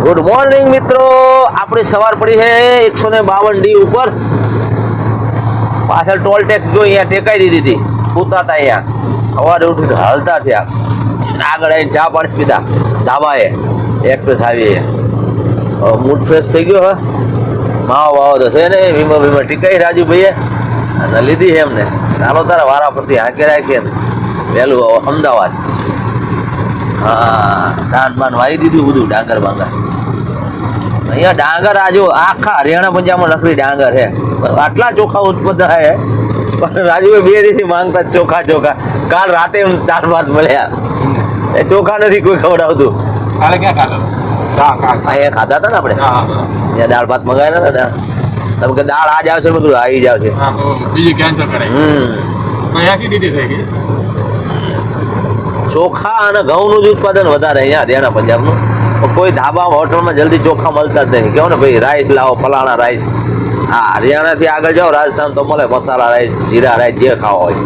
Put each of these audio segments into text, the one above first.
Good morning મિત્રો, આપણી સવાર પડી છે 152D ઉપર. પાછળ ટોલ ટેક્સ જો અહીંયા ટેકાઈ દીધી હતી, પૂતાતા અહીંયા સવારે ઉઠીને હાલતા થયા. આગળ આવીને ચા પાણી પીધા ધાબાએ, એક્સપ્રેસ આવી મૂડ ફ્રેશ થઈ ગયો. હે માવો વાવો તો છે ને, વીમો ટીકાઈ રાજુભાઈએ અને લીધી છે એમને. ચાલો તારા વારા પરથી હાંકે રાખીએ ને વહેલું અમદાવાદ. હા, ધાન બાન વાવી દીધું બધું, ડાંગર બાંગર. અહીંયા ડાંગર આજુ આખા હરિયાણા પંજાબમાં નકરી ડાંગર છે. આટલા ચોખા ઉત્પન્ન થાય પણ રાજુભાઈ 2 દિવસથી માંગતા ચોખા ચોખા. કાલ રાતે દાળ ભાત મળ્યા, એ ચોખા નથી કોઈ ખવડાવતું. અહીંયા ખાધા હતા ને આપણે, ત્યાં દાળ ભાત મંગાવ્યા હતા. તમે કે દાળ આજ આવશે, મેં કીધું આવી જ આવશે. ચોખા અને ઘઉંનું જ ઉત્પાદન વધારે અહીંયા હરિયાણા પંજાબનું. કોઈ ધાબા હોટલમાં જલ્દી ચોખા મળતા જ નહીં. કહો ને ભાઈ રાઈસ લાવો, ફલાણા રાઈસ. હા, હરિયાણાથી આગળ જાઓ રાજસ્થાન તો મળે મસાલા રાઈસ, જીરા રાઈસ, જે ખાવા હોય.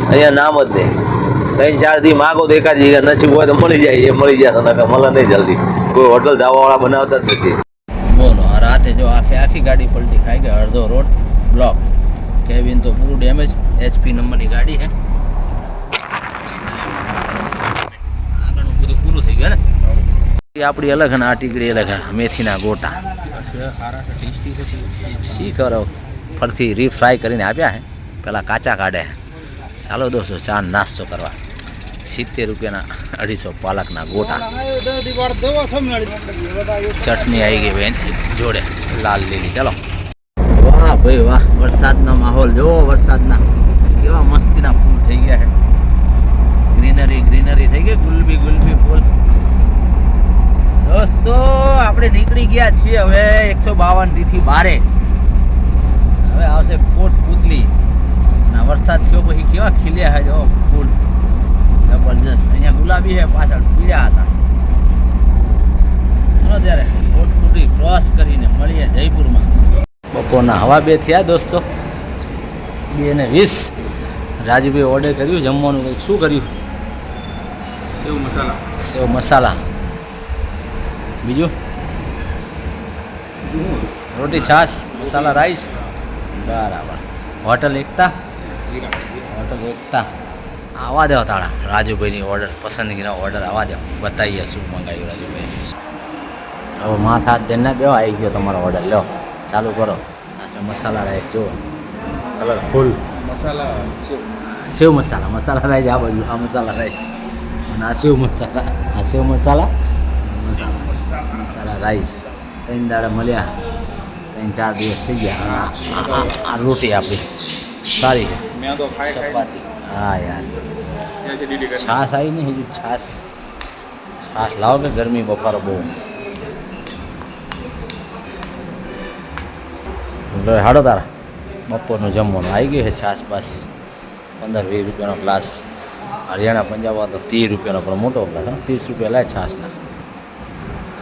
અહીંયા નામ જ નહીં. 3-4 દી માગો તો એકાદ જગ્યા નસીબ હોય તો મળી જાય, એ મળી જાય તો મળે નહીં જલ્દી. કોઈ હોટલ ધાબાવાળા બનાવતા જ નથી. બોલો, રાતે જો આખી ગાડી પલટી ખાઈ ગઈ. અડધો રોડ બ્લોક, કેબિન તો પૂરું ડેમેજ. HP નંબરની ગાડી છે. આગળનું બધું પૂરું થઈ ગયું ને. આપણી અલગ ને આ ટીકડી અલગ. મેથીના ગોટા શી કરો, ફરથી રીફ્રાય કરીને આપ્યા છે, પેલા કાચા કાઢે. ચાલો દોસ્તો, ચા નાસ્તો કરવા. 70 રૂપિયાના 250 પાલકના ગોટા. ચટણી આવી ગઈ બેન જોડે, લાલ લીલી. ચાલો, વાહ ભાઈ વાહ, વરસાદનો માહોલ જોવો. વરસાદના કેવા મસ્તીના ફૂલ થઈ ગયા છે. ગ્રીનરી થઈ ગઈ, ગુલબી ફૂલ. દોસ્તો, આપણે નીકળી ગયા છીએ હવે 152D થી બારે. હવે આવશે કોટપુતલી. ના વરસાદ થયો પછી કેવા ખીલ્યા છે જો ફૂલ, જબરજસ્ત. અહીંયા ગુલાબી છે, પાછળ પીળા હતા. ચલો ત્યારે કોટપુતલી ક્રોસ કરીને મળીએ જયપુરમાં. બપોરના હવા 2 થયા દોસ્તો, 2:20. રાજુભાઈ ઓર્ડર કર્યું જમવાનું. કંઈક શું કર્યું? સેવ મસાલા. બીજું રોટી, છાશ, મસાલા રાઈસ. બરાબર. હોટલ એકતા. આવવા દો તાળા. રાજુભાઈની ઓર્ડર, પસંદગીનો ઓર્ડર આવવા દો. બતાવીએ શું મંગાવ્યું રાજુભાઈ. હવે માથા હાથ દેને બેહો, આવી ગયો તમારો ઓર્ડર. લો ચાલુ કરો. આ છે મસાલા રાઈસ, જુઓ કલરફુલ. સેવ મસાલા રાઈસ આ બાજુ. આ મસાલા રાઈસ અને આ સેવ મસાલા. મસાલા રાઈસ 3 દાડા મળ્યા. 3-4 દિવસ થઈ ગયા. આ રોટી આપણી સારી છે. ચપાતી. હા યાર, છાશ આવી ને હજુ. છાશ લાવો કે ગરમી બફારો બહુ. હાડો તારા બપોરનું જમવાનું આવી ગયું છે. છાશ બસ 15-20 રૂપિયાનો ગ્લાસ. હરિયાણા પંજાબમાં તો 30 રૂપિયાનો પણ મોટો ગ્લાસ. 30 રૂપિયા લાય છાશના.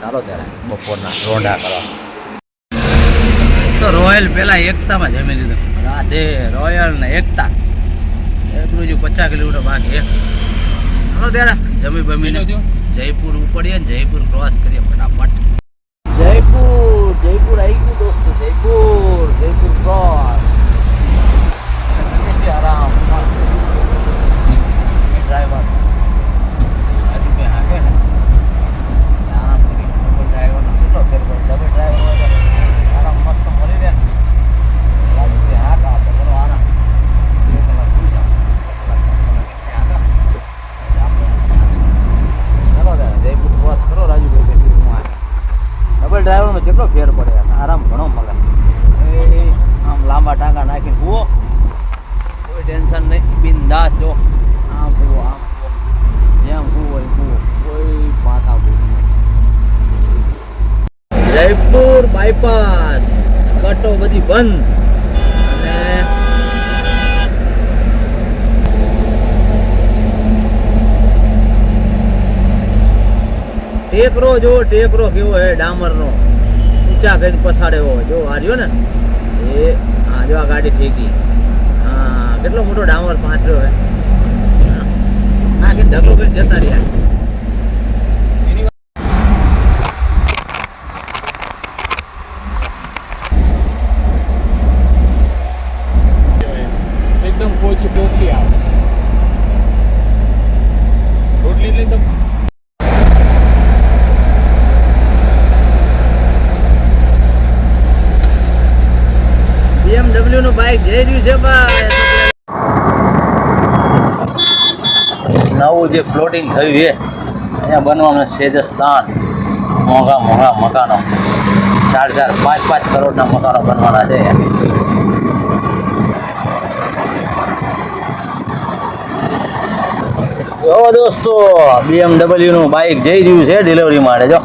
ચાલો ત્યારે બપોરના રોંઢા કરવા. તો રોયલ પેલા એકતામાં જમી લીધું. રાધે રોયલ ને એકતા એટલું જ 50 કિલોમીટર બાકી. ચાલો ત્યારે જમી બમીને જયપુર ઉપડીએ ને જયપુર ક્રોસ કરીએ ફટાફટ. જયપુર આવી ગયું દોસ્તો. જયપુર ક્રોસ. આરામ ડ્રાઈવર ડ્રાઈવરમાં કેટલો ફેર પડે. આરામ ઘણો મળે. આમ લાંબા ટાંગા નાખીને કૂવો, કોઈ ટેન્શન નહીં, બિંદાસ. જો આમ કૂવો, જેમ કૂવો હોય કૂવો, કોઈ માથા કૂવો નહીં. જયપુર બાયપાસ કટો બધી બંધ. અને ટેકરો કેવો હે ડામરનો, ઊંચા કરીને પછાડેવો. જો આ રહ્યો ને, એ હા જો આ ગાડી ઠેકી. હા, કેટલો મોટો ડામર પાથર્યો હે. ના કે ઢગલો કરીને જતા રહ્યા. BMW નું બાઇક જઈ રહ્યું છે ભાઈ. નવું જે પ્લોટિંગ થયું છે અહીંયા બનવાનું છે જે સ્થાન મોંઘા મોંઘા મકાનો 4-4, 5-5 કરોડના મકાનો બનવાના છે જો દોસ્તો BMW નું બાઇક જઈ રહ્યું છે ડિલિવરી માટે જો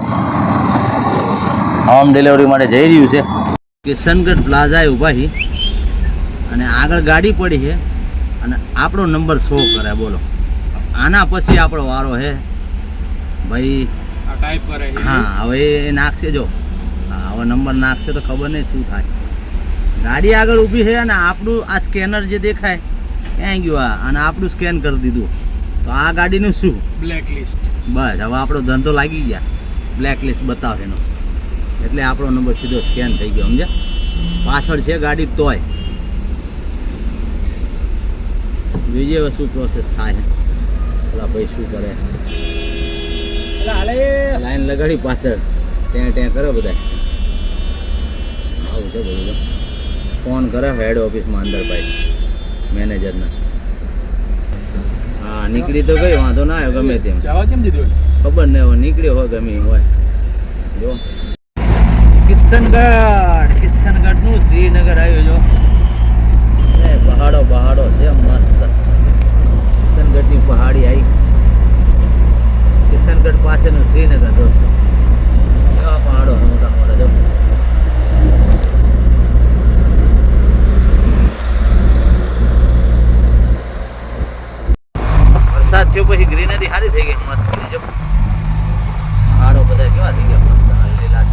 હોમ ડિલિવરી માટે જઈ રહ્યું છે કિશનગઢ પ્લાઝાએ ઊભા છીએ અને આગળ ગાડી પડી છે અને આપણો નંબર શો કરે બોલો આના પછી આપણો વારો છે ભાઈ ટાઈપ કરે હા હવે એ નાખશે જો હા હવે નંબર નાખશે તો ખબર નહીં શું થાય ગાડી આગળ ઊભી છે અને આપણું આ સ્કેનર જે દેખાય ક્યાં ગયું અને આપણું સ્કેન કરી દીધું તો આ ગાડીનું શું બ્લેક લિસ્ટ. બસ હવે આપણો ધંધો લાગી ગયા બ્લેક લિસ્ટ બતાવે એનો એટલે આપણો નંબર સીધો સ્કેન થઈ ગયો સમજ્યા પાછળ છે ગાડી તોય બીજી હવે શું પ્રોસેસ થાય પેલા ભાઈ શું કરે લાઈન લગાડી પાછળ ત્યાં કરે બધા આવું છે બધું ફોન કરે હેડ ઓફિસમાં અંદર ભાઈ મેનેજરના હા નીકળી તો ગઈ વાંધો ના આવ્યો ગમે તેમ જવા કેમ દીધું ખબર નહીં હોય નીકળ્યો હોય ગમે એમ હોય જો કિશનગઢનું શ્રીનગર આવ્યું જો એ પહાડો છે મસ્ત કિશનગઢની પહાડી આવી કિશનગઢ પાસેનું શ્રીનગર દોસ્તો એવા પહાડો મોટા મોટા જો વરસાદ થયો પછી ગ્રીનરી સારી થઈ ગઈ મસ્ત જો પહાડો બધા કેવા થઈ ગયા મસ્ત લીલા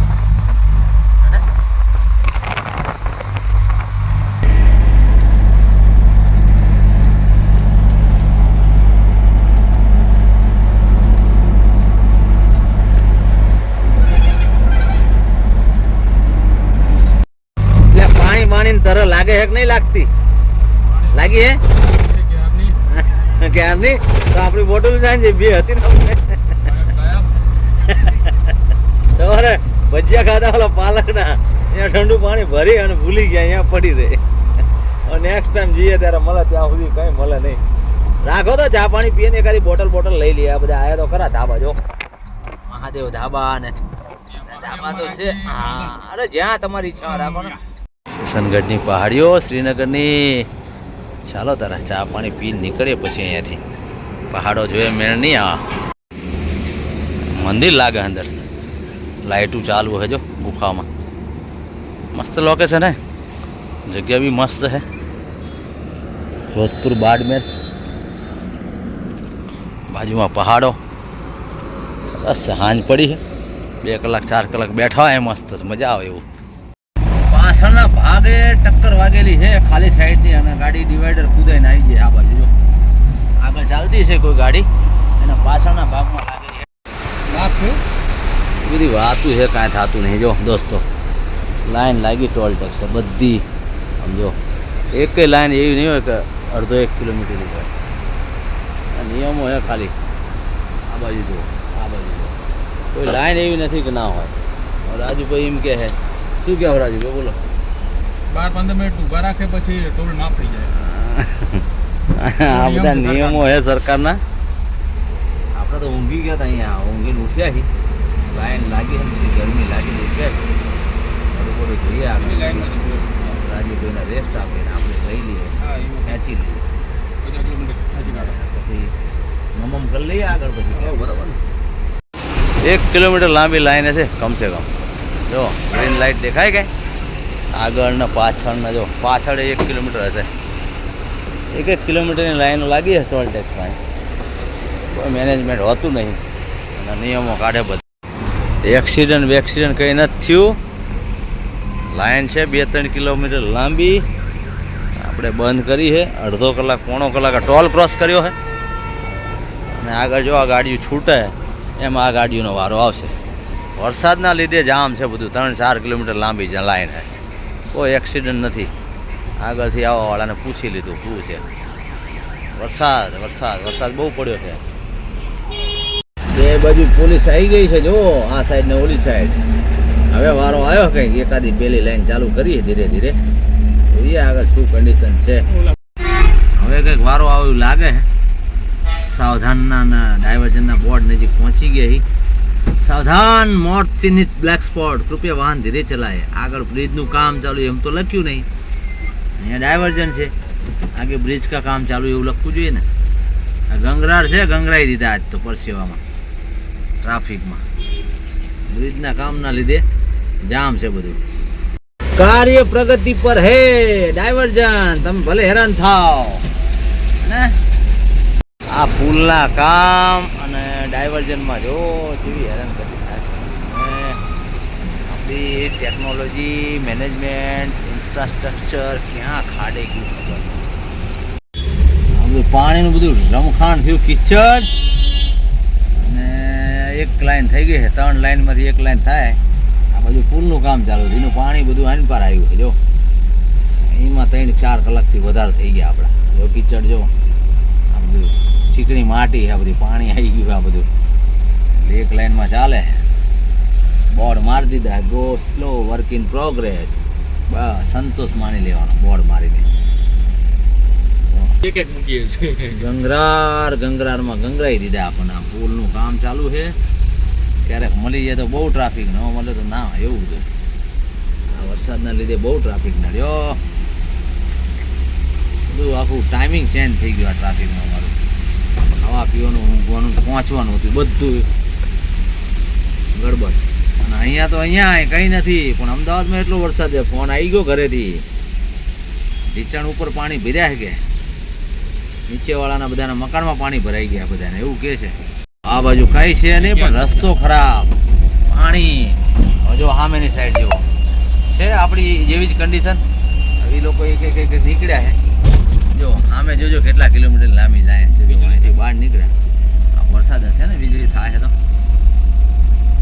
પાણી તર લાગે હે કે નહીં લાગતી લાગી હે ક્યારની તો આપણી બોટલ જાય બે હતી ને તમારે ભજીયા ખાધા ઓલા પાલકના અહીંયા ઠંડુ પાણી ભરી અને ભૂલી ગયા અહીંયા પડી રહે નેક્સ્ટ ટાઈમ જઈએ ત્યારે મળે ત્યાં સુધી કંઈ મળે નહીં રાખો તો ચા પાણી પીએ ને એકાદી બોટલ લઈ લઈએ આ બધા આયા તો ખરા ધાબા જો મહાદેવ ધાબા ને ધાબા તો છે હા અરે જ્યાં તમારી ઈચ્છા રાખો ને કિશનગઢની પહાડીઓ શ્રીનગરની ચાલો તારા ચા પાણી પી નીકળીએ પછી અહીંયાથી પહાડો જોઈએ મેળ નહીં આ મંદિર લાગે અંદર લાઇટું ચાલુ છે જો ગુફામાં મસ્ત લોકેશન હે જગ્યા બી મસ્ત છે જોધપુર બાડમેર બાજુમાં પહાડો સરસ સાંજ પડી છે 2 કલાક 4 કલાક બેઠા હોય મસ્ત મજા આવે એવું પાછળના ભાગે ટક્કર વાગેલી છે ખાલી સાઈડની અને ગાડી ડિવાઈડર કૂદાઈને આવી જાય આ બાજુ જો આગળ ચાલતી છે કોઈ ગાડી એના પાછળના ભાગમાં લાગેલી છે બધી વાતું છે કાંઈ થતું નહીં જો દોસ્તો લાઈન લાગી ટોલ ટેક્સ બધી સમજો એકેય લાઈન એવી નહીં હોય કે અડધો 1 કિલોમીટરની હોય નિયમો છે ખાલી આ બાજુ જુઓ આ બાજુ જુઓ કોઈ લાઈન એવી નથી કે ના હોય રાજુભાઈ એમ કે છે શું કહેવું રાજુભાઈ બોલો 12-15 મિનિટ ઊભા રાખે પછી ટોલ માફ થઈ જાય આ બધા નિયમો છે સરકારના આપણે તો ઊંઘી ગયા હતા અહીંયા ઊંઘીને ઉઠ્યા છીએ લાઈન લાગી હતી ગરમી લાગીને ઉઠ્યા છીએ થોડું જોઈએ આપણે રાજુભાઈને રેસ્ટ આપીને આપણે લઈ લઈએ ખેંચી લઈએ પછી નમમ કરી લઈએ આગળ પછી કેવું બરાબર ને 1 કિલોમીટર લાંબી લાઈન છે કમસે કમ જો ગ્રીન લાઇટ દેખાય કે આગળ ને પાછળના જો પાછળ 1 કિલોમીટર હશે 1 કિલોમીટરની લાઈનો લાગી છે ટોલ ટેક્સમાં કોઈ મેનેજમેન્ટ હોતું નહીં અને નિયમો કાઢે બધા એક્સિડન્ટ કંઈ નથી થયું લાઈન છે 2-3 કિલોમીટર લાંબી આપણે બંધ કરી છે અડધો કલાક પોણો કલાક ટોલ ક્રોસ કર્યો છે અને આગળ જો આ ગાડીઓ છૂટે એમાં આ ગાડીઓનો વારો આવશે વરસાદના લીધે જામ છે બધું 3-4 કિલોમીટર લાંબી લાઈન છે કોઈ એક્સિડન્ટ નથી આગળથી આવવાવાળાને પૂછી લીધું શું છે વરસાદ બહુ પડ્યો છે બે બાજુ પોલીસ આવી ગઈ છે જો આ સાઈડ ને ઓલી સાઈડ હવે વારો આવ્યો કંઈક એકાદી પેલી લાઈન ચાલુ કરીએ ધીરે ધીરે જોઈએ આગળ શું કન્ડિશન છે. હવે કંઈક વારો આવે એવું લાગે છે. સાવધાનના ડાયવર્ઝનના બોર્ડ નજીક પહોંચી ગયા હી. સાવધાન મોટ ચિહ્નિત બ્લેક સ્પોટ કૃપયા વાહન ધીરે ચલાય. આગળ બ્રિજનું કામ ચાલુ એમ તો લખ્યું નહીં. અહીંયા ડાયવર્ઝન છે, આગે બ્રિજ કા કામ ચાલુ એવું લખવું જોઈએ ને. આ ગંગરાર છે, ગંગરાઈ દીધા આજ તો પરસેવામાં ટ્રાફિકમાં. બ્રિજના કામના લીધે જામ છે બધું. કાર્ય પ્રગતિ પર હે ડાયવર્ઝન, તમે ભલે હેરાન થાવ ને. આ પુલના કામ અને ડાયવર્ઝનમાં જો કેવી હેરાનગતિ થાય. આપણી ટેકનોલોજી, મેનેજમેન્ટ, ઇન્ફ્રાસ્ટ્રક્ચર ક્યાં ખાડે ગયું ખબર નહીં. પાણીનું બધું રમખાણ થયું, કિચડ. અને એક લાઈન થઈ ગઈ છે, 3 લાઈનમાંથી 1 લાઈન થાય. આ બાજુ પુલનું કામ ચાલુ છે, એનું પાણી બધું આની પર આવ્યું છે. જો એમાં 3-4 કલાકથી વધારે થઈ ગયા આપણા. જો કિચડ જો, આ બધું ચીકણી માટી છે, બધી પાણી આવી ગયું આ બધું. એટલે 1 લાઈનમાં ચાલે. બોર્ડ મારી દીધા, go slow work in progress. બસ સંતોષ માની લેવાનો બોર્ડ મારીને. એક મૂકીએ છીએ. ગંગરારમાં ગંગરાઈ દીધા આપણને. આ પુલનું કામ ચાલુ છે. ક્યારેક મળી જાય તો બહુ ટ્રાફિક, ન મળે તો ના, એવું બધું. આ વરસાદના લીધે બહુ ટ્રાફિક નડ્યો. બધું આખું ટાઈમિંગ ચેન્જ થઈ ગયું આ ટ્રાફિકમાં. અમારું ખાવા પીવાનું, ઊંઘવાનું, પહોંચવાનું હતું બધું ગડબડ. અને અહીંયા તો અહીંયા કંઈ નથી, પણ અમદાવાદમાં એટલો વરસાદ છે. ફોન આવી ગયો ઘરેથી, ઢીચણ ઉપર પાણી ભર્યા છે કે નીચેવાળાના બધાના મકાનમાં પાણી ભરાઈ ગયા બધાને, એવું કહે છે. આ બાજુ કઈ છે નહીં, પણ રસ્તો ખરાબ, પાણી. હવે જો સામેની સાઈડ જેવો છે આપણી જેવી જ કન્ડિશન. એ લોકો એક નીકળ્યા છે. જો સામે જોજો કેટલા કિલોમીટર લાંબી લાઈન છે. જો અહીંથી બહાર નીકળ્યા. આ વરસાદ હશે ને, વીજળી થાય તો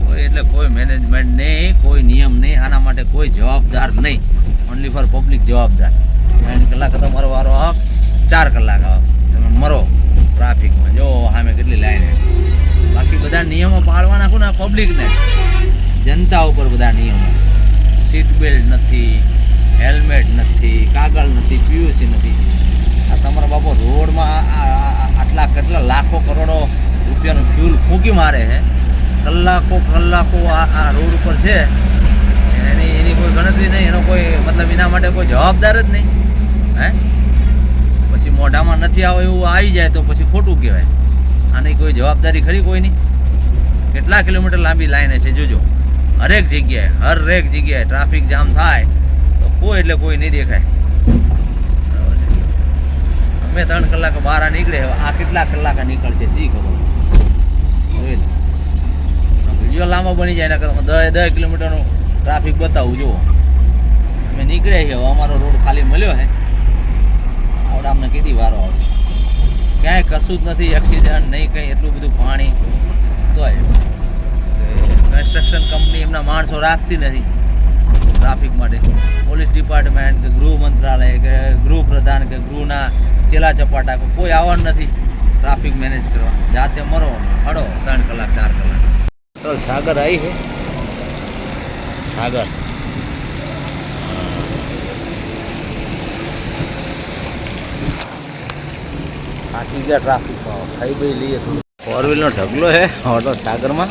કોઈ, એટલે કોઈ મેનેજમેન્ટ નહીં, કોઈ નિયમ નહીં. આના માટે કોઈ જવાબદાર નહીં. ઓનલી ફોર પબ્લિક જવાબદાર. 3 કલાક તમારો વારો આવ, 4 કલાક આવ, તમે મરો ટ્રાફિકમાં. જો સામે કેટલી લાઈન. બાકી બધા નિયમો પાળવાના કોને? પબ્લિકને, જનતા ઉપર બધા નિયમો. સીટ બેલ્ટ નથી, હેલ્મેટ નથી, કાગળ નથી, પીયુસી નથી. આ તમારા બાપો રોડમાં આટલા કેટલા લાખો કરોડો રૂપિયાનું ફ્યુલ ફૂંકી મારે છે. કલાકો આ રોડ ઉપર છે, એની કોઈ ગણતરી નહીં. એનો કોઈ મતલબ, એના માટે કોઈ જવાબદાર જ નહીં. હે પછી મોઢામાં નથી આવે એવું આવી જાય તો પછી ખોટું કહેવાય. આની કોઈ જવાબદારી ખરી કોઈની? કેટલા કિલોમીટર લાંબી લાઈન છે જોજો. હરેક જગ્યાએ ટ્રાફિક જામ થાય તો કોઈ એટલે કોઈ નહીં દેખાય. અમે 3 કલાક બહાર નીકળે, આ કેટલા કલાક નીકળશે શી ખબર. વિડીયો લાંબો બની જાય ને, 10 કિલોમીટરનું ટ્રાફિક બતાવું જુઓ. અમે નીકળ્યા છીએ, અમારો રોડ ખાલી મળ્યો છે. આવડા અમને કેટલી વારો આવશે. ક્યાંય કશું જ નથી, એક્સિડન્ટ નહીં કંઈ, એટલું બધું પાણી. તોય કન્સ્ટ્રક્શન કંપની એમના માણસો રાખતી નથી ટ્રાફિક માટે. પોલીસ ડિપાર્ટમેન્ટ કે ગૃહ મંત્રાલય કે ગૃહપ્રધાન કે ગૃહના ચેલા ચપાટા કોઈ આવવાનું નથી ટ્રાફિક મેનેજ કરવા. જાતે મરો હડો 3 કલાક 4 કલાક. તો સાગર આવી છે, સાગર. થાકી ગયા ટ્રાફિકમાં, ખાઈ બઈ લઈએ. 4 વ્હીલનો ઢગલો છે હોટલ સાગરમાં.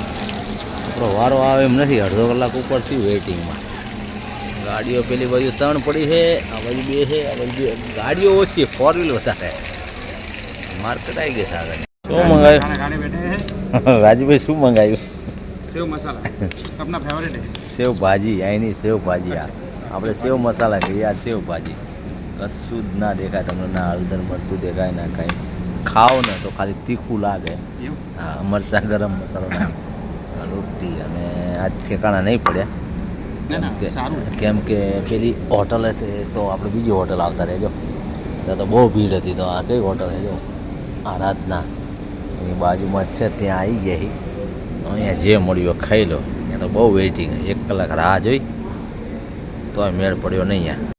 આપણો વારો આવે એમ નથી, અડધો કલાક ઉપરથી વેઇટિંગમાં. ગાડીઓ પેલી બાજુ 3 પડી છે, આ બાજુ 2 છે, આ બાજુ 2. ગાડીઓ ઓછી, 4 વ્હીલ વધારે. માર્કેટ આવી ગઈ સાગર. શું મંગાવ્યું રાજુભાઈ? શું મંગાવ્યું? સેવ મસાલા આપના ફેવરેટ है. સેવ ભાજી, અહીંની સેવ ભાજી. આપણે સેવ મસાલા કહીએ, આ સેવ ભાજી. કશું જ ના દેખાય તમને, ના હળદર મરચું દેખાય ના કાંઈ. ખાઓ ને તો ખાલી તીખું લાગે. હા, મરચાં ગરમ મસાલો, રોટી. અને આ ઠેકાણા નહીં પડ્યા કેમ કે પેલી હોટલ હતી તો આપણે બીજી હોટલ આવતા રહેજો. ત્યાં તો બહુ ભીડ હતી. તો આ કઈ હોટલ છે જો, આરાધના એની બાજુમાં જ છે, ત્યાં આવી ગયા. અહીંયા જે મળ્યું ખાઈ લો. ત્યાં તો બહુ વેઇટિંગ, 1 કલાક રાહ જોઈ તોય મેળ પડ્યો નહીં.